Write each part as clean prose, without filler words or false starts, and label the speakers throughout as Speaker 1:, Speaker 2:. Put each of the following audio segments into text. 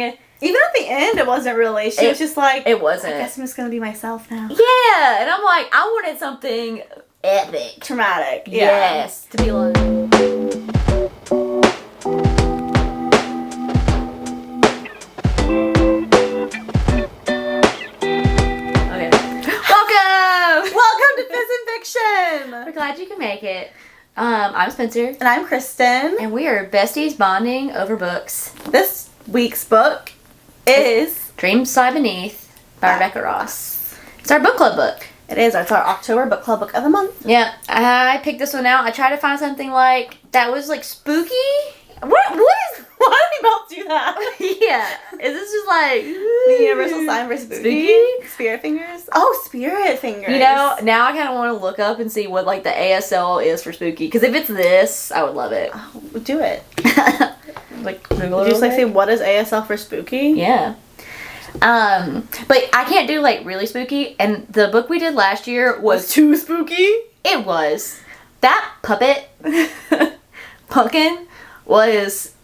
Speaker 1: Even at the end, it wasn't really. She was just like,
Speaker 2: it wasn't.
Speaker 1: I guess I'm just gonna be myself now.
Speaker 2: Yeah, and I'm like, I wanted something epic,
Speaker 1: Traumatic. Yeah.
Speaker 2: Yes, to be like. Okay.
Speaker 1: Welcome to Fizz and Fiction.
Speaker 2: We're glad you can make it. I'm Spencer.
Speaker 1: And I'm Kristen.
Speaker 2: And we are besties bonding over books.
Speaker 1: This week's book is
Speaker 2: Dreams Lie Beneath by Rebecca Ross. It's our book club book.
Speaker 1: It is. It's our October book club book of the month.
Speaker 2: Yeah, I picked this one out. I tried to find something like that was like spooky. What is?
Speaker 1: Why do we both do that?
Speaker 2: Yeah, is this just like
Speaker 1: the universal sign for spooky? Spirit fingers. Oh, spirit fingers.
Speaker 2: You know, now I kind of want to look up and see what like the ASL is for spooky. Because if it's this, I would love it.
Speaker 1: Oh, do it.
Speaker 2: Like Google.
Speaker 1: Did you just like say what is ASL for spooky?
Speaker 2: Yeah. But I can't do like really spooky. And the book we did last year was
Speaker 1: too spooky.
Speaker 2: It was. That puppet pumpkin was.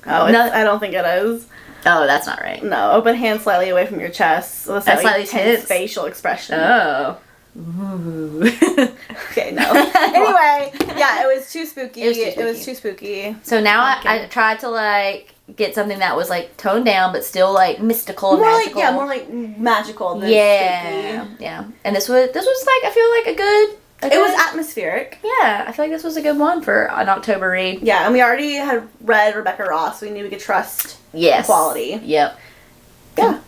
Speaker 1: Oh, I don't think it is.
Speaker 2: Oh, that's not right.
Speaker 1: No, open hand slightly away from your chest. With a slightly tense facial expression.
Speaker 2: Oh. Ooh.
Speaker 1: Okay, no. Anyway, yeah, it was too spooky. It was too spooky.
Speaker 2: So now I tried to like get something that was like toned down but still like mystical and magical.
Speaker 1: More like magical than spooky.
Speaker 2: Yeah. And this was like I feel like a good.
Speaker 1: It was atmospheric.
Speaker 2: Yeah, I feel like this was a good one for an October read.
Speaker 1: Yeah, and we already had read Rebecca Ross. We knew we could trust the quality.
Speaker 2: Yep. Yeah,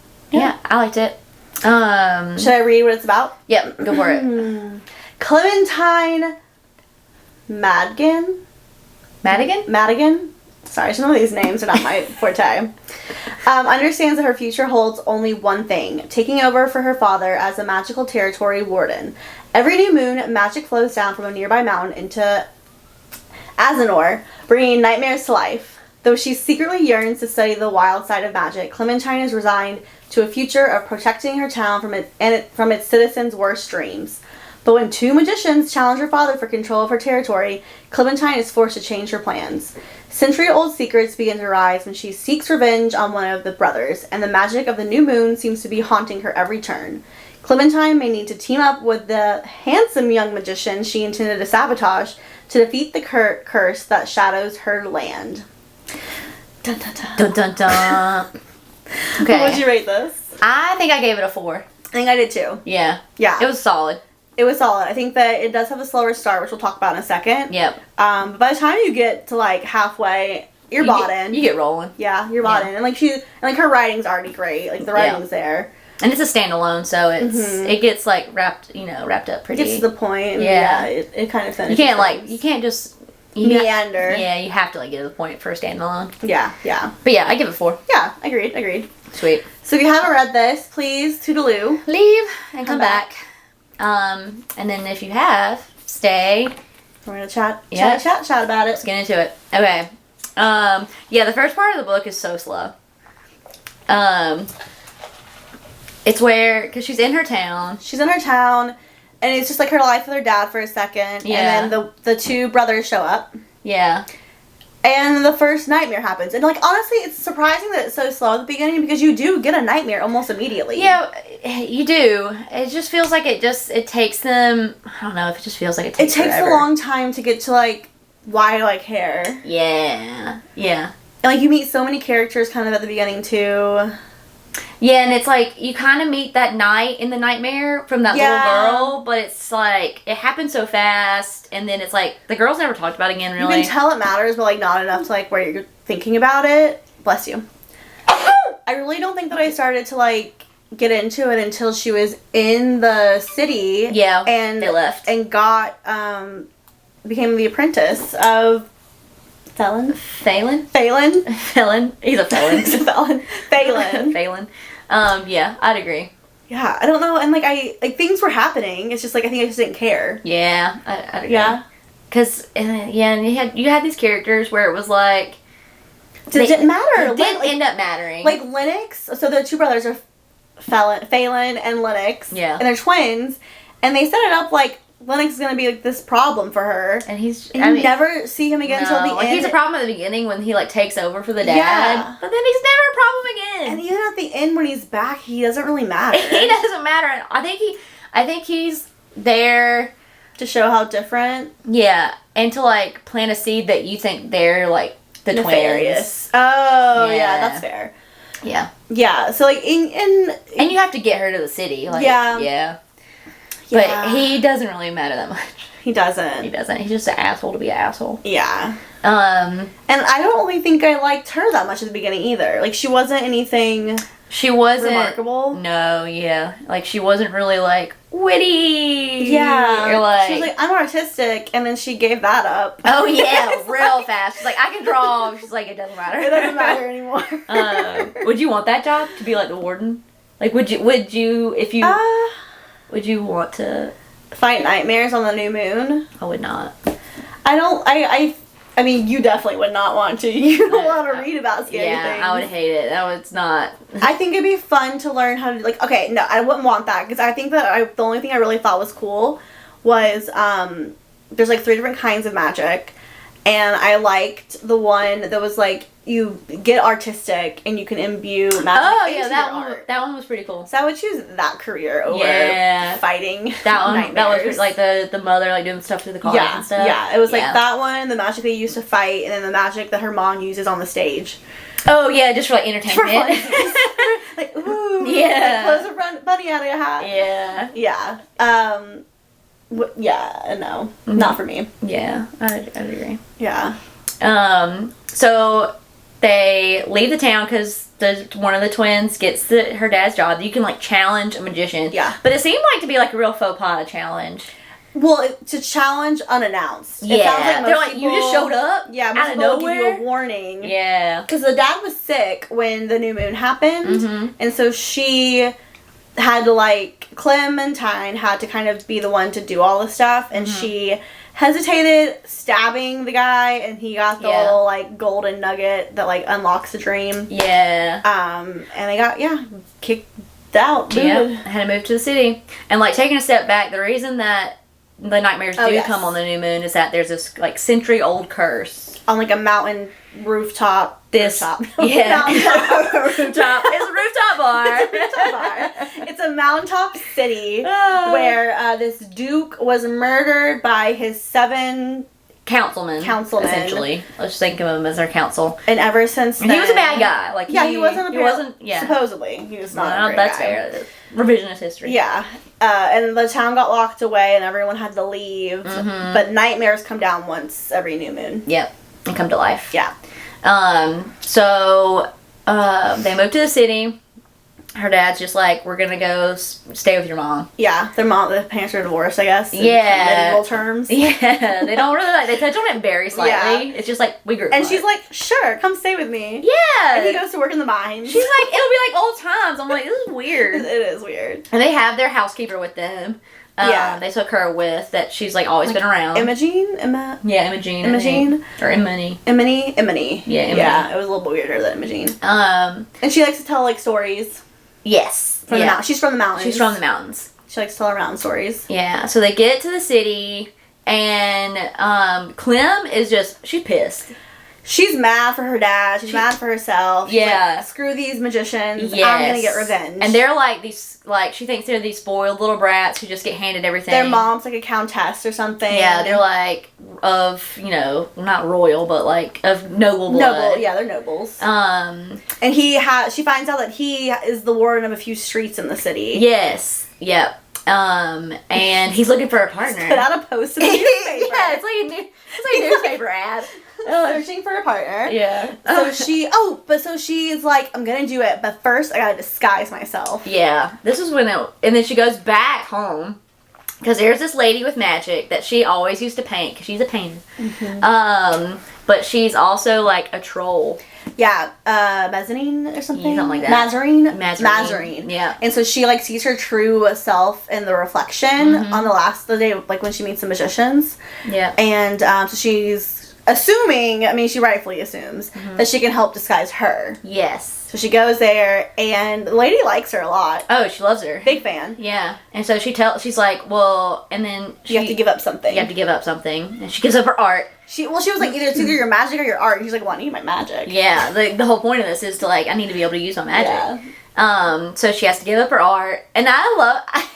Speaker 2: I liked it.
Speaker 1: Should I read what it's about?
Speaker 2: Yep, go for it.
Speaker 1: Clementine Madigan? Sorry, some of these names are not my forte. Understands that her future holds only one thing, taking over for her father as a magical territory warden. Every new moon, magic flows down from a nearby mountain into Azanor, bringing nightmares to life. Though she secretly yearns to study the wild side of magic, Clementine is resigned to a future of protecting her town from its citizens' worst dreams. But when two magicians challenge her father for control of her territory, Clementine is forced to change her plans. Century-old secrets begin to rise when she seeks revenge on one of the brothers, and the magic of the new moon seems to be haunting her every turn. Clementine may need to team up with the handsome young magician she intended to sabotage to defeat the curse that shadows her land. Dun dun dun. Dun dun dun.
Speaker 2: Okay.
Speaker 1: What would you rate this?
Speaker 2: I think I gave it a 4.
Speaker 1: I think I did too.
Speaker 2: Yeah.
Speaker 1: Yeah.
Speaker 2: It was solid.
Speaker 1: It was solid. I think that it does have a slower start, which we'll talk about in a second.
Speaker 2: Yep.
Speaker 1: But by the time you get to like halfway, you're bought in.
Speaker 2: You get rolling.
Speaker 1: Yeah, you're bought in. And like her writing's already great. Like the writing's there.
Speaker 2: And it's a standalone, so it gets like wrapped up pretty.
Speaker 1: It gets to the point.
Speaker 2: Yeah.
Speaker 1: It kind of finishes.
Speaker 2: You can't just
Speaker 1: meander.
Speaker 2: You have to like get to the point for a standalone.
Speaker 1: Yeah.
Speaker 2: But yeah, I give it 4.
Speaker 1: Yeah, agreed.
Speaker 2: Sweet.
Speaker 1: So if you haven't read this, please toodaloo.
Speaker 2: Leave and come back. And then if you have, stay.
Speaker 1: We're gonna chat about it.
Speaker 2: Let's get into it. Okay. Yeah, the first part of the book is so slow. It's because she's in her town. And it's just like her life with her dad for a second. Yeah.
Speaker 1: And then the two brothers show up.
Speaker 2: Yeah.
Speaker 1: And the first nightmare happens. And like honestly, it's surprising that it's so slow at the beginning because you do get a nightmare almost immediately.
Speaker 2: Yeah, you do. It just feels like it takes them, I don't know if it just feels like it takes
Speaker 1: forever. A long time to get to like why I like hair.
Speaker 2: Yeah.
Speaker 1: And like you meet so many characters kind of at the beginning too.
Speaker 2: Yeah, and it's like, you kind of meet that night in the nightmare from that little girl, but it's like, it happens so fast, and then it's like, the girl's never talked about again, really.
Speaker 1: You can tell it matters, but like not enough to like where you're thinking about it. Bless you. I really don't think that I started to like get into it until she was in the city.
Speaker 2: Yeah,
Speaker 1: and
Speaker 2: they left.
Speaker 1: And became the apprentice of Phelan.
Speaker 2: He's a felon.
Speaker 1: Phelan.
Speaker 2: Yeah, I'd agree.
Speaker 1: Yeah, I don't know, and like things were happening. It's just like I think I just didn't care.
Speaker 2: Yeah, I'd agree.
Speaker 1: Yeah,
Speaker 2: because and you had these characters where it was like
Speaker 1: it didn't matter.
Speaker 2: It didn't end up mattering.
Speaker 1: Like Lennox. So the two brothers are Phelan and Lennox.
Speaker 2: Yeah,
Speaker 1: and they're twins, and they set it up like Lennox is gonna be like this problem for her.
Speaker 2: And you
Speaker 1: never see him again until the end.
Speaker 2: He's a problem at the beginning when he like takes over for the dad.
Speaker 1: Yeah.
Speaker 2: But then he's never a problem again.
Speaker 1: And even at the end when he's back, he doesn't really matter.
Speaker 2: He doesn't matter. I think he's there
Speaker 1: to show how different.
Speaker 2: Yeah, and to like plant a seed that you think they're like the
Speaker 1: nefarious.
Speaker 2: twins.
Speaker 1: Oh yeah, that's fair.
Speaker 2: Yeah.
Speaker 1: Yeah. So like
Speaker 2: and you have to get her to the city. Like, yeah. But he doesn't really matter that much.
Speaker 1: He doesn't.
Speaker 2: He's just an asshole to be an asshole.
Speaker 1: Yeah. And I don't really think I liked her that much at the beginning either. Like she wasn't anything.
Speaker 2: She wasn't
Speaker 1: remarkable.
Speaker 2: No, yeah. Like she wasn't really like witty.
Speaker 1: Yeah.
Speaker 2: Or like
Speaker 1: she was like, I'm artistic, and then she gave that up.
Speaker 2: Oh yeah, real fast. She's like, I can draw. She's like, it doesn't matter.
Speaker 1: It doesn't matter anymore.
Speaker 2: Would you want that job to be like the warden? Like would you if you would you want to
Speaker 1: fight nightmares on the new moon?
Speaker 2: I would not.
Speaker 1: I mean, you definitely would not want to. You don't want to read about scary things.
Speaker 2: Yeah, I would hate it. No, it's not.
Speaker 1: I think it'd be fun to learn how to, like, okay, no, I wouldn't want that, because I think that the only thing I really thought was cool was, there's, like, 3 different kinds of magic, and I liked the one that was, like, you get artistic, and you can imbue magic into your art.
Speaker 2: That one was pretty cool.
Speaker 1: So I would choose that career over fighting
Speaker 2: that one.
Speaker 1: nightmares.
Speaker 2: That was like the mother like doing stuff through the cards and stuff.
Speaker 1: Yeah, it was like that one, the magic they used to fight, and then the magic that her mom uses on the stage.
Speaker 2: Oh yeah, just for like entertainment.
Speaker 1: Like ooh,
Speaker 2: yeah,
Speaker 1: like, close a bunny out of your hat.
Speaker 2: Yeah,
Speaker 1: no, not for me.
Speaker 2: Yeah, I'd agree.
Speaker 1: Yeah.
Speaker 2: So they leave the town because one of the twins gets her dad's job. You can like challenge a magician.
Speaker 1: Yeah.
Speaker 2: But it seemed like to be like a real faux pas challenge.
Speaker 1: Well, to challenge unannounced.
Speaker 2: Yeah.
Speaker 1: It sounds like
Speaker 2: they're like, you just showed up?
Speaker 1: Yeah,
Speaker 2: out of nowhere?
Speaker 1: Give you a warning.
Speaker 2: Yeah.
Speaker 1: Because the dad was sick when the new moon happened.
Speaker 2: Mm-hmm.
Speaker 1: And so she had to, like, Clementine had to kind of be the one to do all the stuff. And she hesitated, stabbing the guy, and he got the little, like, golden nugget that, like, unlocks the dream.
Speaker 2: Yeah.
Speaker 1: And they got, kicked out.
Speaker 2: Yeah. Had to move to the city. And, like, taking a step back, the reason that the nightmares do come on the new moon is that there's this, like, century-old curse.
Speaker 1: On, like, a mountain rooftop.
Speaker 2: Rooftop.
Speaker 1: Yeah.
Speaker 2: Rooftop. It's a rooftop bar.
Speaker 1: It's a rooftop bar. It's a mountaintop city where this duke was murdered by his 7 councilmen.
Speaker 2: Essentially. Let's think of him as our council.
Speaker 1: And ever since then...
Speaker 2: And he was a bad guy. Like,
Speaker 1: he wasn't supposedly. He was not a great
Speaker 2: that's
Speaker 1: guy.
Speaker 2: fair. Revisionist history.
Speaker 1: Yeah. And the town got locked away and everyone had to leave. Mm-hmm. But nightmares come down once every new moon.
Speaker 2: Yep. And come to life.
Speaker 1: Yeah.
Speaker 2: So they moved to the city. Her dad's just like, we're gonna go stay with your mom.
Speaker 1: Yeah, the parents are divorced, I guess.
Speaker 2: Yeah.
Speaker 1: In medieval terms.
Speaker 2: Yeah, they don't really they touch on it very slightly. Yeah. It's just like, we grew
Speaker 1: And she's like, sure, come stay with me.
Speaker 2: Yeah.
Speaker 1: And he goes to work in the mines.
Speaker 2: She's like, it'll be like old times. I'm like, this is weird.
Speaker 1: It is weird.
Speaker 2: And they have their housekeeper with them. They took her with that she's like always been around.
Speaker 1: Imogene?
Speaker 2: Imogene. Or Imani.
Speaker 1: Imani.
Speaker 2: Yeah, Imani.
Speaker 1: Yeah, it was a little bit weirder than Imogene. And she likes to tell like stories.
Speaker 2: Yes.
Speaker 1: From the mountains. She's from the mountains.
Speaker 2: She's from the mountains.
Speaker 1: She likes to tell her mountain stories.
Speaker 2: Yeah. So they get to the city and Clem is she's pissed.
Speaker 1: She's mad for her dad. She's mad for herself. She's like, screw these magicians. Yes. I'm gonna get revenge.
Speaker 2: And they're like these, like, she thinks they're these spoiled little brats who just get handed everything.
Speaker 1: Their mom's like a countess or something.
Speaker 2: Yeah, they're like of, not royal, but like of noble blood.
Speaker 1: Yeah, they're nobles. And she finds out that he is the warden of a few streets in the city.
Speaker 2: Yes. Yep. And he's looking for a partner.
Speaker 1: Put out a post in the newspaper.
Speaker 2: Yeah, it's like a newspaper ad.
Speaker 1: Searching for a partner.
Speaker 2: Yeah.
Speaker 1: So she's like, I'm gonna do it, but first I gotta disguise myself.
Speaker 2: Yeah. This is when and then she goes back home, because there's this lady with magic that she always used to paint, because she's a painter. Mm-hmm. But she's also like a troll.
Speaker 1: Yeah, mezzanine or something?
Speaker 2: Yeah, something like that.
Speaker 1: Mazarine. Yeah. And so she like sees her true self in the reflection on the day, like when she meets the magicians.
Speaker 2: Yeah.
Speaker 1: And so she's assuming, she rightfully assumes, that she can help disguise her.
Speaker 2: Yes.
Speaker 1: So she goes there, and the lady likes her a lot.
Speaker 2: Oh, she loves her.
Speaker 1: Big fan.
Speaker 2: Yeah. And so she's like, well, and then
Speaker 1: You have to give up something.
Speaker 2: You have to give up something. And she gives up her art.
Speaker 1: She was like, it's either your magic or your art. And she's like, well, I need my magic.
Speaker 2: Yeah. The whole point of this is to, like, I need to be able to use my magic.
Speaker 1: Yeah.
Speaker 2: So she has to give up her art. And I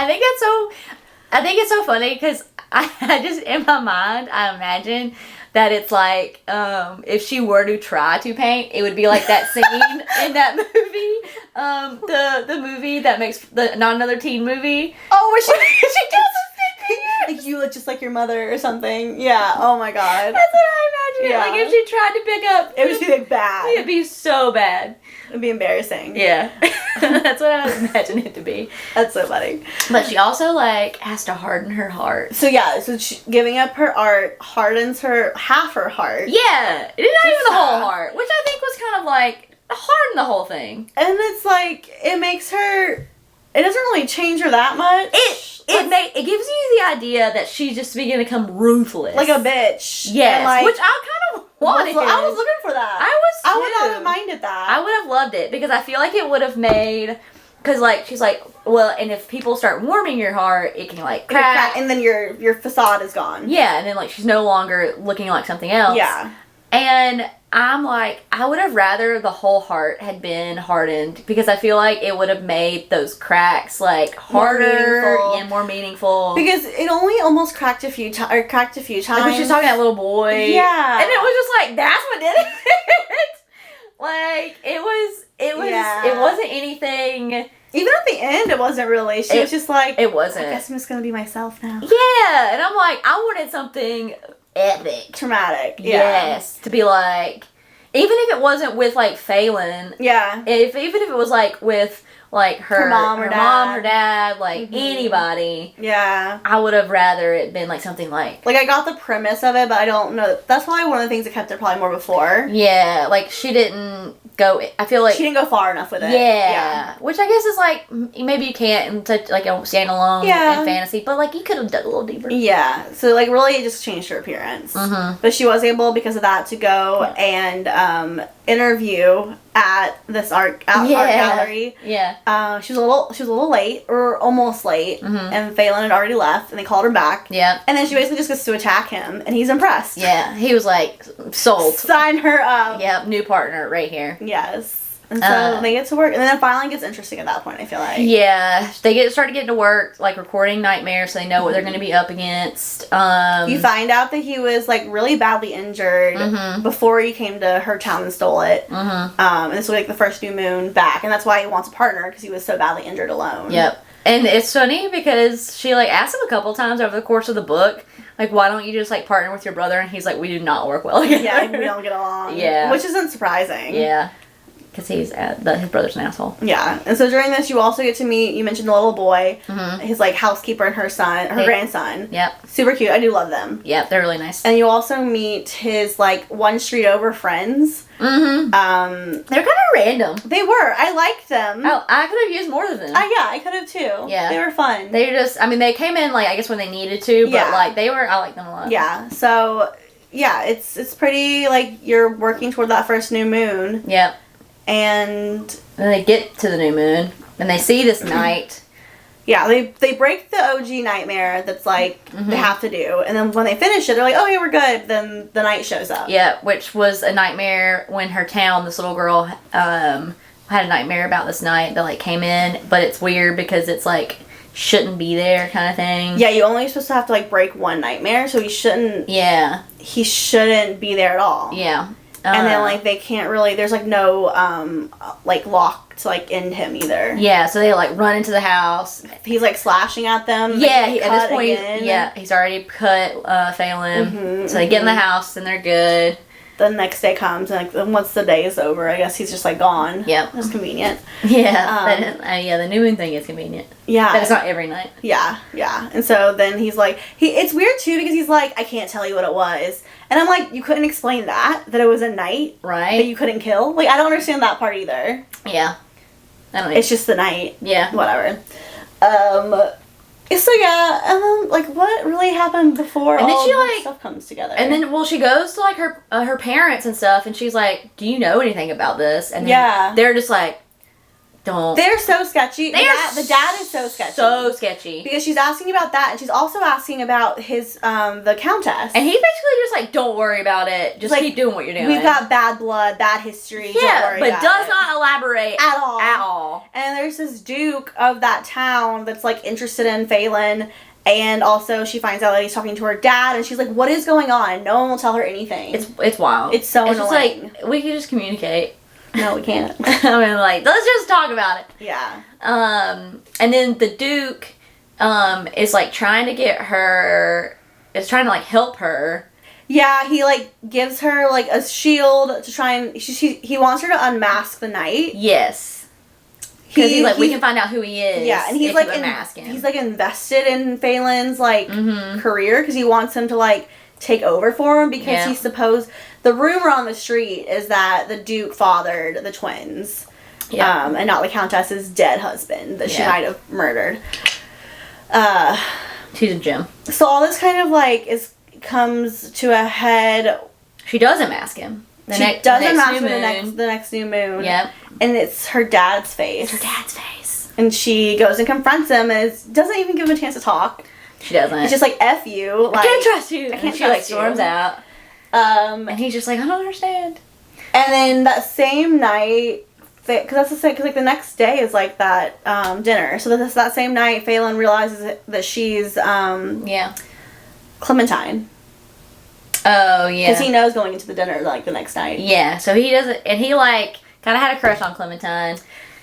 Speaker 2: think it's so funny because I just, in my mind, I imagine that it's like, if she were to try to paint, it would be like that scene in that movie, the movie that makes the Not Another Teen Movie.
Speaker 1: Oh, where she does like, you look just like your mother or something. Yeah. Oh my god.
Speaker 2: That's what I imagine.
Speaker 1: Yeah.
Speaker 2: Like if she tried to pick up,
Speaker 1: It would be like bad.
Speaker 2: It'd be so bad.
Speaker 1: It'd be embarrassing.
Speaker 2: Yeah. That's what I would imagine it to be.
Speaker 1: That's so funny.
Speaker 2: But she also, like, has to harden her heart.
Speaker 1: So yeah, giving up her art hardens half her heart.
Speaker 2: Yeah. It's not even the whole
Speaker 1: half.
Speaker 2: heart, which I think was kind of like harden the whole thing.
Speaker 1: And it's like, it makes her, it doesn't really change her that much.
Speaker 2: It gives you the idea that she's just beginning to become ruthless.
Speaker 1: Like a bitch.
Speaker 2: Yes.
Speaker 1: And like,
Speaker 2: Which I kind of wanted.
Speaker 1: I was looking for that. I would not have minded that.
Speaker 2: I would have loved it because I feel like it would have made, because like she's like, well, and if people start warming your heart, it can like crack,
Speaker 1: and then your facade is gone.
Speaker 2: Yeah, and then like she's no longer looking like something else.
Speaker 1: Yeah.
Speaker 2: And I'm like, I would have rather the whole heart had been hardened because I feel like it would have made those cracks like harder and more meaningful.
Speaker 1: Because it only almost cracked a few times.
Speaker 2: Like when she was talking to that little boy.
Speaker 1: Yeah.
Speaker 2: And it was just like, that's what did it. Like, it wasn't anything.
Speaker 1: Even at the end, it wasn't really. She was just like,
Speaker 2: it wasn't.
Speaker 1: I guess I'm just going to be myself now.
Speaker 2: Yeah. And I'm like, I wanted something epic.
Speaker 1: Traumatic. Yeah.
Speaker 2: Yes. To be like, even if it wasn't with like Phelan.
Speaker 1: Yeah.
Speaker 2: Even if it was like with like her
Speaker 1: mom, her
Speaker 2: dad, like anybody.
Speaker 1: Yeah.
Speaker 2: I would have rather it been like something like
Speaker 1: I got the premise of it, but I don't know. That's probably one of the things that kept it probably more before.
Speaker 2: Yeah, like she didn't go. I feel like
Speaker 1: she didn't go far enough with it.
Speaker 2: Yeah, which I guess is like maybe you can't in such like a standalone in fantasy, but like you could have dug a little deeper.
Speaker 1: Yeah, so like really it just changed her appearance, but she was able because of that to go and interview at this art gallery.
Speaker 2: Yeah,
Speaker 1: she was a little late or almost late, and Phelan had already left, and they called her back.
Speaker 2: Yeah,
Speaker 1: and then she basically just gets to attack him, and he's impressed.
Speaker 2: Yeah, he was like sold.
Speaker 1: Sign her up.
Speaker 2: Yep, new partner right here.
Speaker 1: Yes. And so they get to work, and then it finally gets interesting at that point, I feel like.
Speaker 2: Yeah, they start getting to work, like, recording Nightmare, so they know what they're going to be up against.
Speaker 1: You find out that he was, like, really badly injured before he came to her town and stole it. And this was, like, the first new moon back, and that's why he wants a partner, because he was so badly injured alone.
Speaker 2: Yep. And it's funny, because she, like, asked him a couple times over the course of the book, like, why don't you just, like, partner with your brother? And he's like, we do not work well together.
Speaker 1: Yeah, we don't get along.
Speaker 2: Yeah.
Speaker 1: Which isn't surprising.
Speaker 2: Yeah. Because his brother's an asshole.
Speaker 1: Yeah. And so during this, you also get to meet, you mentioned the little boy, his, like, housekeeper and her grandson.
Speaker 2: Yep.
Speaker 1: Super cute. I do love them.
Speaker 2: Yep, they're really nice.
Speaker 1: And you also meet his, like, one street over friends.
Speaker 2: They're kind of random.
Speaker 1: They were. I liked them.
Speaker 2: Oh, I could have used more of them.
Speaker 1: Yeah, I could have too.
Speaker 2: Yeah.
Speaker 1: They were fun.
Speaker 2: They just, I mean, they came in, like, I guess when they needed to, but, like, I like them a lot.
Speaker 1: Yeah. So, yeah, it's pretty, like, you're working toward that first new moon.
Speaker 2: Yep.
Speaker 1: And
Speaker 2: then they get to the new moon, and they see this night.
Speaker 1: Yeah, they break the OG nightmare that's, like, they have to do. And then when they finish it, they're like, oh, yeah, we're good. Then the night shows up.
Speaker 2: Yeah, which was a nightmare when her town, this little girl, had a nightmare about this night that, like, came in. But it's weird because it's, like, shouldn't be there kind of thing.
Speaker 1: Yeah, you only supposed to have to, like, break one nightmare, so he shouldn't be there at all.
Speaker 2: Yeah.
Speaker 1: And then, like, they can't really, there's, like, no, like, lock to, like, end him either.
Speaker 2: Yeah, so they, like, run into the house.
Speaker 1: He's, like, slashing at them.
Speaker 2: Yeah, at this point, he's already cut Phelan. So they get in the house, and they're good.
Speaker 1: The next day comes, and, like, once the day is over, I guess he's just, like, gone.
Speaker 2: Yep.
Speaker 1: That's convenient.
Speaker 2: Yeah, the new moon thing is convenient.
Speaker 1: Yeah.
Speaker 2: But it's not every night.
Speaker 1: Yeah. And so then he's like, it's weird, too, because he's like, I can't tell you what it was. And I'm like, you couldn't explain that it was a night?
Speaker 2: Right.
Speaker 1: That you couldn't kill? Like, I don't understand that part either.
Speaker 2: Yeah. I don't know.
Speaker 1: It's just the night.
Speaker 2: Yeah.
Speaker 1: Whatever. So yeah, and then like what really happened before
Speaker 2: And then
Speaker 1: all
Speaker 2: she,
Speaker 1: this
Speaker 2: like,
Speaker 1: stuff comes together?
Speaker 2: And then, well, she goes to, like, her parents and stuff, and she's like, do you know anything about this? And then they're just like, don't.
Speaker 1: They're so sketchy. The dad is so sketchy.
Speaker 2: So sketchy.
Speaker 1: Because she's asking about that, and she's also asking about his, the countess.
Speaker 2: And he's basically just like, don't worry about it. Just keep doing what you're doing.
Speaker 1: We've got bad blood, bad history. Don't worry
Speaker 2: but
Speaker 1: about
Speaker 2: does
Speaker 1: it.
Speaker 2: not elaborate
Speaker 1: at all.
Speaker 2: At all.
Speaker 1: And there's this duke of that town that's like interested in Phelan. And also she finds out that he's talking to her dad, and she's like, what is going on? No one will tell her anything.
Speaker 2: It's wild.
Speaker 1: It's so annoying.
Speaker 2: Just like, we can just communicate.
Speaker 1: No, we can't.
Speaker 2: I mean, like, let's just talk about it.
Speaker 1: Yeah.
Speaker 2: And then the Duke, is, like, trying to get her, is trying to, like, help her.
Speaker 1: Yeah, he, like, gives her, like, a shield to try and, he wants her to unmask the knight.
Speaker 2: Yes. Because he's like, we can find out who he is.
Speaker 1: Yeah, and he's, like,
Speaker 2: him.
Speaker 1: He's, like, invested in Phelan's, like, career, because he wants him to, like, take over for him, because he's supposed... The rumor on the street is that the Duke fathered the twins. Yeah. And not the Countess's dead husband that she might have murdered.
Speaker 2: She's a gem.
Speaker 1: So all this kind of, like, comes to a head.
Speaker 2: She does unmask him.
Speaker 1: The next new moon.
Speaker 2: Yep.
Speaker 1: And it's her dad's face.
Speaker 2: It's her dad's face.
Speaker 1: And she goes and confronts him and doesn't even give him a chance to talk.
Speaker 2: She doesn't.
Speaker 1: It's just like, F you. Like,
Speaker 2: I can't trust you.
Speaker 1: I can't
Speaker 2: she, like, storms out. And he's just like, I don't understand.
Speaker 1: And then that same night, because like the next day is like that dinner. So that same night, Phelan realizes that she's Clementine.
Speaker 2: Oh yeah.
Speaker 1: Because he knows going into the dinner like the next night.
Speaker 2: Yeah. So he doesn't, and he like kind of had a crush on Clementine.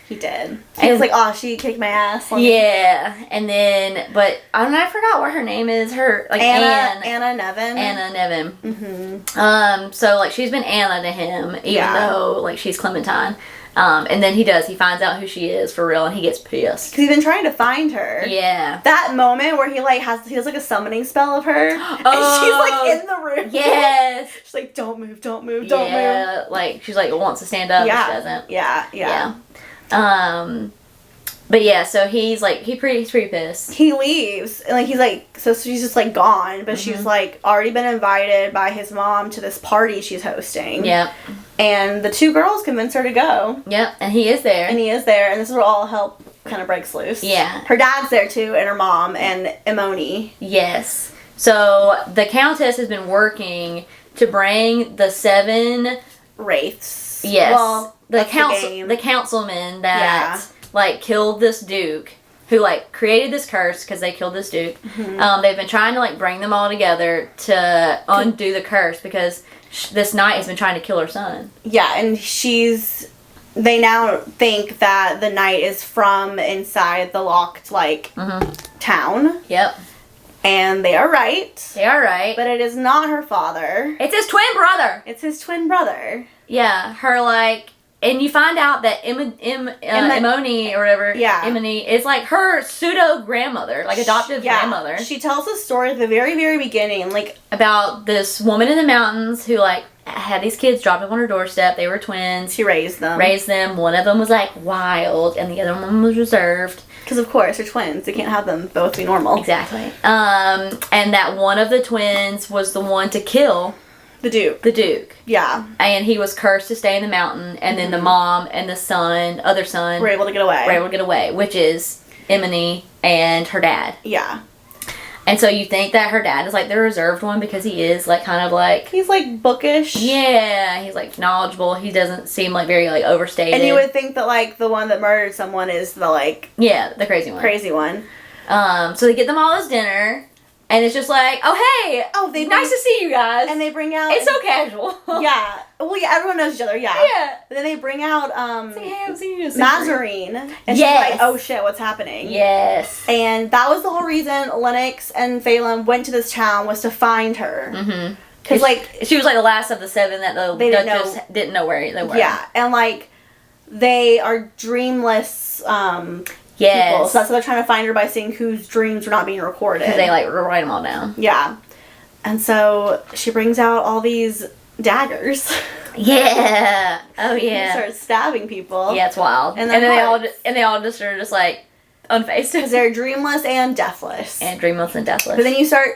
Speaker 1: He did. He was like, oh, she kicked my ass.
Speaker 2: Yeah. And then, but I forgot what her name is. Her, like,
Speaker 1: Anna Nevin.
Speaker 2: Anna Nevin. Mm-hmm. So, like, she's been Anna to him, even though, like, she's Clementine. And then he finds out who she is for real, and he gets pissed.
Speaker 1: Because he's been trying to find her.
Speaker 2: Yeah.
Speaker 1: That moment where he has like a summoning spell of her. And she's like in the room.
Speaker 2: Yes.
Speaker 1: She's like, don't move, don't move, don't move.
Speaker 2: Yeah. Like, she's like, wants to stand up, but she doesn't.
Speaker 1: Yeah.
Speaker 2: But yeah, so he's pretty pissed.
Speaker 1: He leaves, and like he's like, so she's just like gone, but she's like already been invited by his mom to this party she's hosting.
Speaker 2: Yep.
Speaker 1: And the two girls convince her to go.
Speaker 2: Yep, and he is there.
Speaker 1: And this is where all hell kind of breaks loose.
Speaker 2: Yeah.
Speaker 1: Her dad's there too, and her mom, and Emoni.
Speaker 2: Yes. So the Countess has been working to bring the 7
Speaker 1: wraiths.
Speaker 2: Yes.
Speaker 1: Well,
Speaker 2: the councilman that like killed this Duke, who like created this curse because they killed this Duke. They've been trying to like bring them all together to undo the curse because this knight has been trying to kill her son. Yeah, and
Speaker 1: they now think that the knight is from inside the locked like town.
Speaker 2: Yep.
Speaker 1: And they are right.
Speaker 2: They are right.
Speaker 1: But it is not her father.
Speaker 2: It's his twin brother.
Speaker 1: It's his twin brother.
Speaker 2: Yeah, her like. And you find out that Emoni or whatever, Emoni, is like her pseudo grandmother, like adoptive grandmother.
Speaker 1: She tells a story at the very, very beginning, like
Speaker 2: about this woman in the mountains who like had these kids dropped up on her doorstep. They were twins.
Speaker 1: She raised them. One
Speaker 2: of them was like wild, and the other one was reserved.
Speaker 1: Because of course they're twins. They can't have them both be normal.
Speaker 2: Exactly. And that one of the twins was the one to kill.
Speaker 1: The Duke. Yeah.
Speaker 2: And he was cursed to stay in the mountain, and then the mom and the other son...
Speaker 1: were able to get away.
Speaker 2: Which is Emoni and her dad.
Speaker 1: Yeah.
Speaker 2: And so you think that her dad is, like, the reserved one because he is, like, kind of, like...
Speaker 1: He's, like, bookish.
Speaker 2: Yeah. He's, like, knowledgeable. He doesn't seem, like, very, like, overstated.
Speaker 1: And you would think that, like, the one that murdered someone is the, like...
Speaker 2: Yeah, the crazy one. So they get them all this dinner... And it's just like, oh, hey, nice to see you guys.
Speaker 1: And they bring out...
Speaker 2: It's so casual.
Speaker 1: Yeah. Well, yeah, everyone knows each other, yeah. And then they bring out, Mazarine. And she's like, oh, shit, what's happening?
Speaker 2: Yes.
Speaker 1: And that was the whole reason Lennox and Phelan went to this town, was to find her. Mm-hmm. Because, like...
Speaker 2: She was, like, the last of the 7 that the Duchess didn't know where they were.
Speaker 1: Yeah. And, like, they are dreamless,
Speaker 2: Yes.
Speaker 1: people. So that's why they're trying to find her by seeing whose dreams are not being recorded.
Speaker 2: Because they, like, write them all down.
Speaker 1: Yeah. And so she brings out all these daggers.
Speaker 2: Yeah. Oh, yeah.
Speaker 1: She starts stabbing people.
Speaker 2: Yeah, it's wild. And then they all just are just like, unfazed.
Speaker 1: Because they're dreamless and deathless.
Speaker 2: And dreamless and deathless.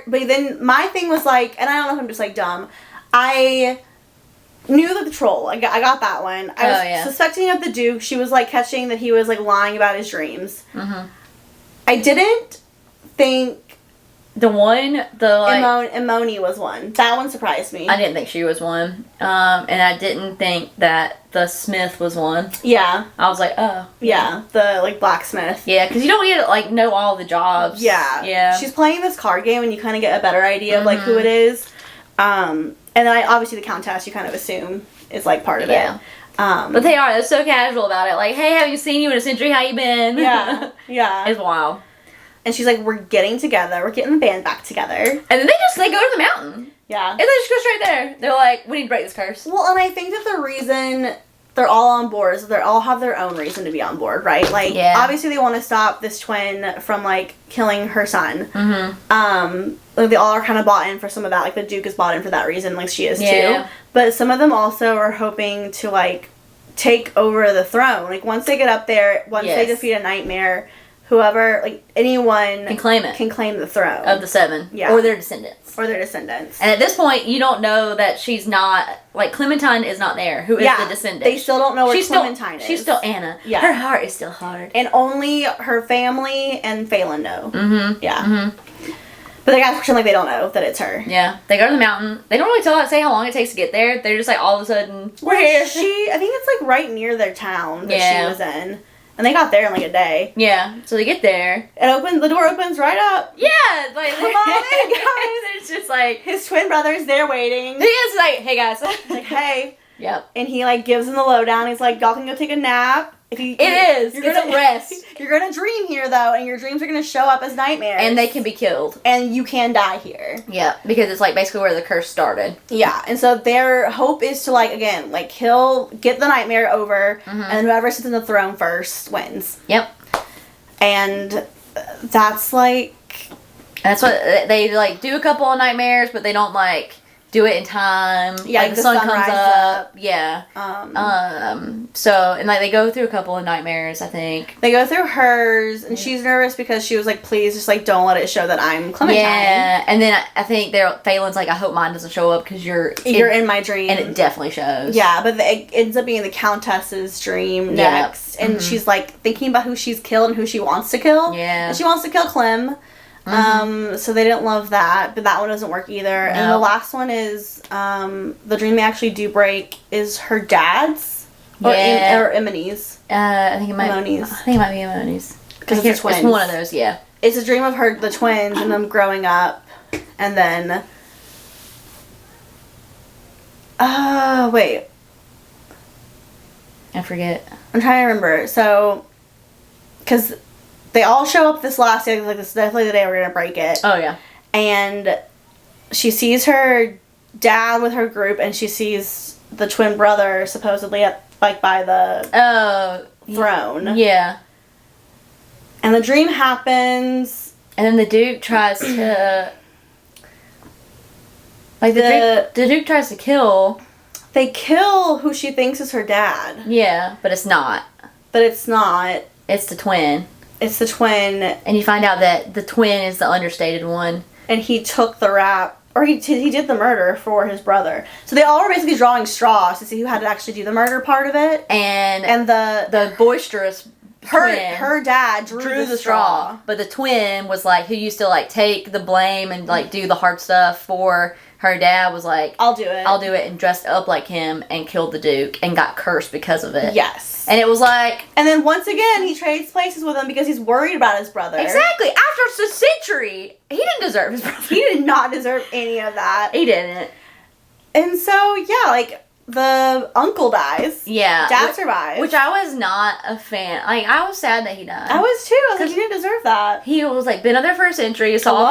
Speaker 1: But then my thing was like, and I don't know if I'm just like dumb, I knew that the troll, I got that one. I was suspecting of the Duke. She was like catching that he was like lying about his dreams. Mm-hmm. I didn't think
Speaker 2: the one,
Speaker 1: Imoni was one. That one surprised me.
Speaker 2: I didn't think she was one. And I didn't think that the Smith was one.
Speaker 1: Yeah.
Speaker 2: I was like, oh.
Speaker 1: Yeah, the, like, blacksmith.
Speaker 2: Yeah, because you don't get to, like, know all the jobs.
Speaker 1: Yeah.
Speaker 2: Yeah.
Speaker 1: She's playing this card game and you kind of get a better idea of, like, who it is. And then obviously the Countess, you kind of assume, is, like, part of it.
Speaker 2: But they're so casual about it. Like, hey, haven't seen you in a century. How you been?
Speaker 1: Yeah. Yeah.
Speaker 2: It's wild.
Speaker 1: And she's like, we're getting together. We're getting the band back together.
Speaker 2: And then they go to the mountain.
Speaker 1: Yeah.
Speaker 2: And they just go straight there. They're like, we need to break this curse.
Speaker 1: Well, and I think that the reason they're all on board is they all have their own reason to be on board, right? Like, obviously they want to stop this twin from, like, killing her son. Mm-hmm. Like, they all are kind of bought in for some of that. Like, the Duke is bought in for that reason, like she is too. But some of them also are hoping to, like, take over the throne. Like, once they get up there, once they defeat a nightmare, whoever, like, anyone
Speaker 2: can claim it.
Speaker 1: Can claim the throne.
Speaker 2: Of the seven.
Speaker 1: Yeah.
Speaker 2: Or their descendants.
Speaker 1: And
Speaker 2: at this point, you don't know that she's not, like, Clementine is not there, who is the descendant.
Speaker 1: They still don't know where Clementine is.
Speaker 2: She's still Anna. Yeah. Her heart is still hard.
Speaker 1: And only her family and Phelan know.
Speaker 2: Mm-hmm.
Speaker 1: Yeah. Mm-hmm. But they gotta pretend like they don't know that it's her.
Speaker 2: Yeah. They go to the mountain. They don't really say how long it takes to get there. They're just like, all of a sudden, we're here.
Speaker 1: I think it's, like, right near their town that she was in. And they got there in, like, a day.
Speaker 2: Yeah. So they get there.
Speaker 1: The door opens right up.
Speaker 2: Yeah. Like,
Speaker 1: come on in, guys.
Speaker 2: It's just like,
Speaker 1: his twin brother's there waiting.
Speaker 2: He is like, hey, guys.
Speaker 1: Like, hey.
Speaker 2: Yep.
Speaker 1: And he, like, gives them the lowdown. He's like, y'all can go take a nap.
Speaker 2: You're gonna rest.
Speaker 1: You're gonna dream here, though, and your dreams are gonna show up as nightmares.
Speaker 2: And they can be killed.
Speaker 1: And you can die here.
Speaker 2: Yeah, because it's, like, basically where the curse started.
Speaker 1: Yeah, and so their hope is to, like, again, like, get the nightmare over, and then whoever sits in the throne first wins.
Speaker 2: Yep.
Speaker 1: And that's, like...
Speaker 2: That's what they, like, do a couple of nightmares, but they don't, like... do it in time.
Speaker 1: Yeah,
Speaker 2: like the sun comes up. Yeah. So, and like they go through a couple of nightmares, I think.
Speaker 1: They go through hers, and she's nervous because she was like, please just like don't let it show that I'm Clementine.
Speaker 2: Yeah, and then I think Phelan's like, I hope mine doesn't show up because you're
Speaker 1: in my dream.
Speaker 2: And it definitely shows.
Speaker 1: Yeah, but it ends up being the Countess's dream next. And she's like thinking about who she's killed and who she wants to kill.
Speaker 2: Yeah.
Speaker 1: And she wants to kill Clem. So they didn't love that, but that one doesn't work either. No. And the last one is, the dream they actually do break is her dad's, or Imoni's.
Speaker 2: I think it might be Imoni's. Because it's twins. It's one of those, yeah.
Speaker 1: It's a dream of the twins, and them growing up, and then, wait.
Speaker 2: I forget.
Speaker 1: I'm trying to remember. So, because they all show up this last day, like, this is definitely the day we're going to break it.
Speaker 2: Oh, yeah.
Speaker 1: And she sees her dad with her group, and she sees the twin brother supposedly by the throne.
Speaker 2: Yeah.
Speaker 1: And the dream happens.
Speaker 2: And then the Duke tries to... Like, the Duke tries to kill...
Speaker 1: They kill who she thinks is her dad.
Speaker 2: Yeah, but it's not.
Speaker 1: It's the twin. It's the twin.
Speaker 2: And you find out that the twin is the understated one.
Speaker 1: And he took the rap, or he did the murder for his brother. So they all were basically drawing straws to see who had to actually do the murder part of it.
Speaker 2: And the boisterous twin,
Speaker 1: her dad drew the straw.
Speaker 2: But the twin was like, who used to like take the blame and like do the hard stuff for her dad, was like,
Speaker 1: I'll do it,
Speaker 2: and dressed up like him and killed the Duke and got cursed because of it.
Speaker 1: Yes.
Speaker 2: And it was like...
Speaker 1: And then once again, he trades places with him because he's worried about his brother.
Speaker 2: Exactly. After a century, he didn't deserve his brother.
Speaker 1: He did not deserve any of that.
Speaker 2: He didn't.
Speaker 1: And so, yeah, like, the uncle dies.
Speaker 2: Yeah.
Speaker 1: Dad survives.
Speaker 2: Which I was not a fan. Like, I was sad that he died.
Speaker 1: I was too. I was like, he didn't deserve that.
Speaker 2: He was, like, been up there for a century. Saw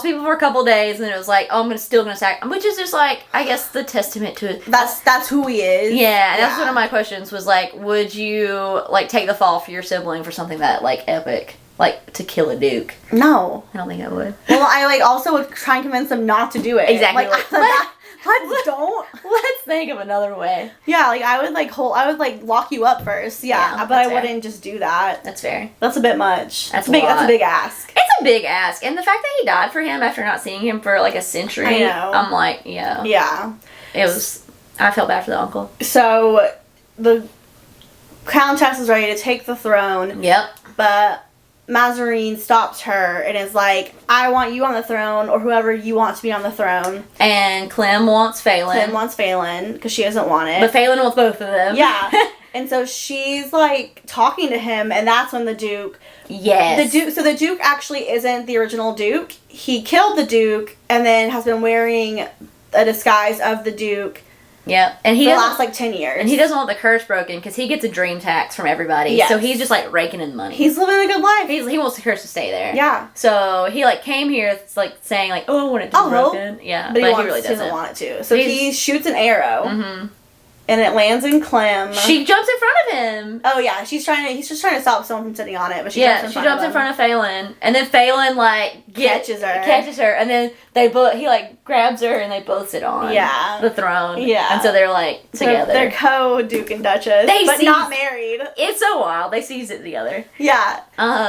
Speaker 2: people for a couple days, and then it was like, oh, I'm still gonna sack him. Which is just, like, I guess the testament to it.
Speaker 1: That's who he is.
Speaker 2: Yeah, and that's one of my questions was, like, would you, like, take the fall for your sibling for something that, like, epic? like, to kill a duke.
Speaker 1: No.
Speaker 2: I don't think I would.
Speaker 1: Well, I, like, also would try and convince them not to do it.
Speaker 2: Exactly.
Speaker 1: Like, let's don't.
Speaker 2: Let's think of another way.
Speaker 1: Yeah, like, I would, like, lock you up first. Yeah, but I wouldn't just do that.
Speaker 2: That's fair.
Speaker 1: That's a bit much.
Speaker 2: That's
Speaker 1: That's a big ask.
Speaker 2: It's a big ask. And the fact that he died for him after not seeing him for, like, a century.
Speaker 1: I know.
Speaker 2: I'm like, yeah.
Speaker 1: Yeah.
Speaker 2: I felt bad for the uncle.
Speaker 1: So, the Countess is ready to take the throne.
Speaker 2: Yep.
Speaker 1: But Mazarine stops her and is like, I want you on the throne, or whoever you want to be on the throne.
Speaker 2: And Clem wants Phelan.
Speaker 1: Clem wants Phelan, because she doesn't want it.
Speaker 2: But Phelan wants both of them.
Speaker 1: Yeah. And so she's, like, talking to him, and that's when the Duke...
Speaker 2: Yes.
Speaker 1: So the Duke actually isn't the original Duke. He killed the Duke, and then has been wearing a disguise of the Duke.
Speaker 2: Yep. And
Speaker 1: for the last, like, 10 years.
Speaker 2: And he doesn't want the curse broken because he gets a dream tax from everybody. Yes. So he's just, like, raking in money.
Speaker 1: He's living a good life.
Speaker 2: He wants the curse to stay there.
Speaker 1: Yeah.
Speaker 2: So he, like, came here, it's like, saying, like, oh, I want it to be broken. Yeah.
Speaker 1: But he
Speaker 2: really
Speaker 1: doesn't want it to. So he shoots an arrow.
Speaker 2: Mm-hmm.
Speaker 1: And it lands in Clem.
Speaker 2: She jumps in front of him.
Speaker 1: Oh, yeah. He's just trying to stop someone from sitting on it. But she jumps in front of
Speaker 2: Phelan. And then Phelan, like, catches her. And then he, like, grabs her and they both sit on the throne.
Speaker 1: Yeah.
Speaker 2: And so they're, like, together.
Speaker 1: They're co-Duke and Duchess. But not married.
Speaker 2: It's so wild. They seize it together.
Speaker 1: Yeah.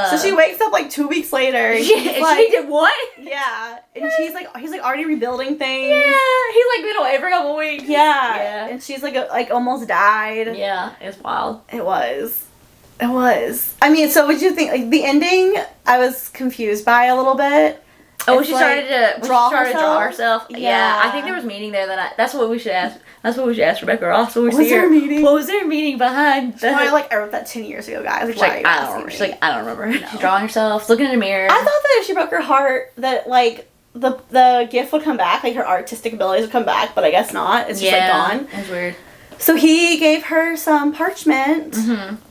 Speaker 1: So she wakes up, like, 2 weeks later. And
Speaker 2: she did what?
Speaker 1: Yeah. And he's like already rebuilding things.
Speaker 2: Yeah. He's, like, been away for a couple weeks.
Speaker 1: Yeah. And she's, like almost died.
Speaker 2: Yeah. It's wild.
Speaker 1: It was. I mean, so what did you think? Like, the ending, I was confused by a little bit.
Speaker 2: Oh, when she started to draw herself.
Speaker 1: Yeah.
Speaker 2: I think there was meeting there that's what we should ask. That's what we should ask Rebecca Ross when we see her.
Speaker 1: Meeting?
Speaker 2: What was their meeting behind?
Speaker 1: I wrote that 10 years ago, guys.
Speaker 2: She's like, I don't remember. She's like, I don't remember. No. She's drawing herself, looking in a mirror.
Speaker 1: I thought that if she broke her heart, that, like, the gift would come back, like her artistic abilities would come back, but I guess not. It's just, like, gone.
Speaker 2: It's weird.
Speaker 1: So he gave her some parchment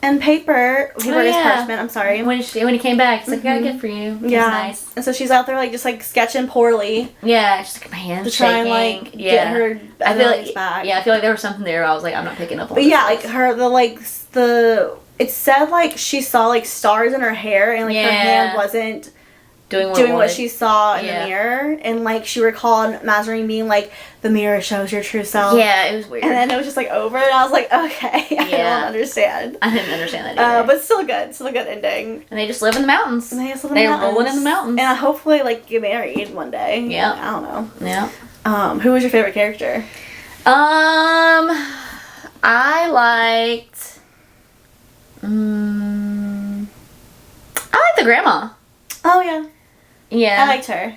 Speaker 1: and paper. He wrote his parchment, I'm sorry.
Speaker 2: When he came back, he's like, I got a gift for you. Yeah. Nice.
Speaker 1: And so she's out there, like, just, like, sketching poorly.
Speaker 2: Yeah, just like, my hands
Speaker 1: to try and, like, get her abilities back.
Speaker 2: Yeah, I feel like there was something there I was like, I'm not picking up on.
Speaker 1: But yeah, like, it said, like, she saw, like, stars in her hair, and, like, her hand wasn't doing what she saw in the mirror, and, like, she recalled Mazarine being like, the mirror shows your true self.
Speaker 2: Yeah, it was weird.
Speaker 1: And then it was just, like, over, and I was like, okay, I don't understand.
Speaker 2: I didn't understand that either.
Speaker 1: But still a good ending.
Speaker 2: And they just live in the mountains. They're rolling in the mountains.
Speaker 1: And hopefully, like, get married one day.
Speaker 2: Yeah.
Speaker 1: I don't know.
Speaker 2: Yeah.
Speaker 1: Who was your favorite character?
Speaker 2: I liked the grandma.
Speaker 1: Oh, yeah.
Speaker 2: Yeah.
Speaker 1: I liked her.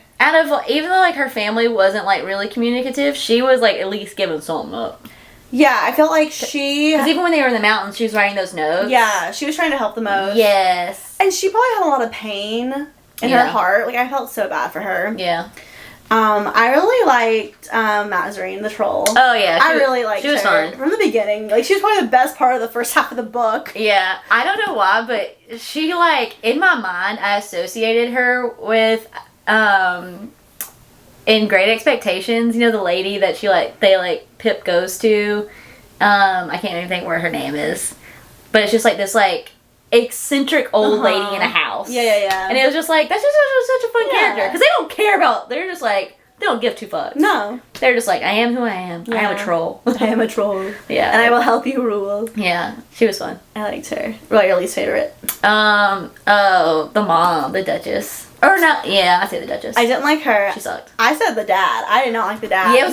Speaker 2: Even though, like, her family wasn't, like, really communicative, she was, like, at least giving something up.
Speaker 1: Yeah, I felt like she...
Speaker 2: Because even when they were in the mountains, she was writing those notes.
Speaker 1: Yeah, she was trying to help the most.
Speaker 2: Yes.
Speaker 1: And she probably had a lot of pain in her heart. Like, I felt so bad for her.
Speaker 2: Yeah.
Speaker 1: I really liked Mazarine, the troll.
Speaker 2: Oh, yeah.
Speaker 1: I really liked her.
Speaker 2: She was fun.
Speaker 1: From the beginning. Like, she was probably the best part of the first half of the book.
Speaker 2: Yeah. I don't know why, but she, like, in my mind, I associated her with, in Great Expectations, you know, the lady that Pip goes to. I can't even think where her name is. But it's just, like, this, like, eccentric old lady in a house.
Speaker 1: Yeah.
Speaker 2: And it was just like, that's just such a fun character. Because they don't care about, they're just like, they don't give two fucks.
Speaker 1: No.
Speaker 2: They're just like, I am who I am.
Speaker 1: Yeah.
Speaker 2: I am a troll.
Speaker 1: I am a troll.
Speaker 2: Yeah.
Speaker 1: And I will help you rule.
Speaker 2: Yeah. She was fun.
Speaker 1: I liked her. What your least favorite?
Speaker 2: The mom, the Duchess. Or not, yeah, I say the Duchess.
Speaker 1: I didn't like her.
Speaker 2: She sucked.
Speaker 1: I said the dad. I did not like the dad.
Speaker 2: Yeah,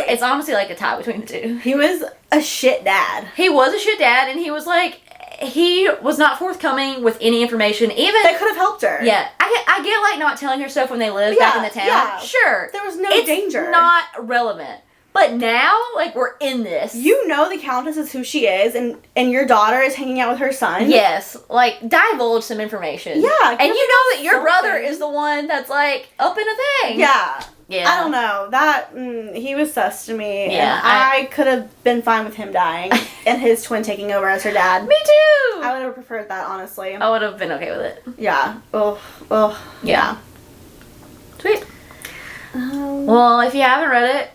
Speaker 2: it's honestly like a tie between the two.
Speaker 1: He was a shit dad.
Speaker 2: He was a shit dad, and he was like, he was not forthcoming with any information, even...
Speaker 1: That could have helped her.
Speaker 2: Yeah. I get, like, not telling her stuff when they lived back in the town.
Speaker 1: Yeah.
Speaker 2: Sure.
Speaker 1: There was no danger.
Speaker 2: It's not relevant. But now, like, we're in this.
Speaker 1: You know the Countess is who she is, and your daughter is hanging out with her son.
Speaker 2: Yes. Like, divulge some information.
Speaker 1: Yeah.
Speaker 2: And you know that your brother is the one that's, like, up in a thing.
Speaker 1: Yeah.
Speaker 2: Yeah.
Speaker 1: I don't know. That, he was sus to me.
Speaker 2: Yeah.
Speaker 1: I could have been fine with him dying and his twin taking over as her dad.
Speaker 2: Me too!
Speaker 1: I would have preferred that, honestly.
Speaker 2: I would have been okay with it.
Speaker 1: Yeah. Oh. Yeah.
Speaker 2: Sweet. Well, if you haven't read it,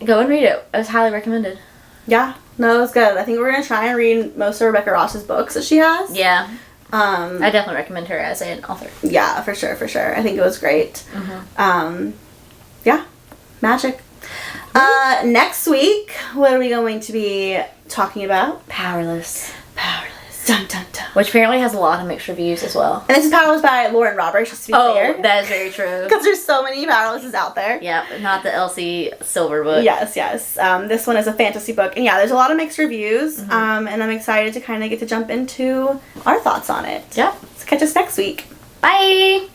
Speaker 2: go and read it. It was highly recommended.
Speaker 1: Yeah. No, it was good. I think we're going to try and read most of Rebecca Ross's books that she has.
Speaker 2: Yeah. I definitely recommend her as an author.
Speaker 1: Yeah, for sure. I think it was great. Yeah, magic. Next week, what are we going to be talking about?
Speaker 2: Powerless.
Speaker 1: Dun, dun, dun.
Speaker 2: Which apparently has a lot of mixed reviews as well.
Speaker 1: And this is Powerless by Lauren Roberts, just to be clear.
Speaker 2: Oh, that is very true.
Speaker 1: Because there's so many Powerlesses out there.
Speaker 2: Yeah, but not the Elsie Silver book.
Speaker 1: Yes. This one is a fantasy book. And yeah, there's a lot of mixed reviews. And I'm excited to kind of get to jump into our thoughts on it.
Speaker 2: Yeah.
Speaker 1: So catch us next week.
Speaker 2: Bye!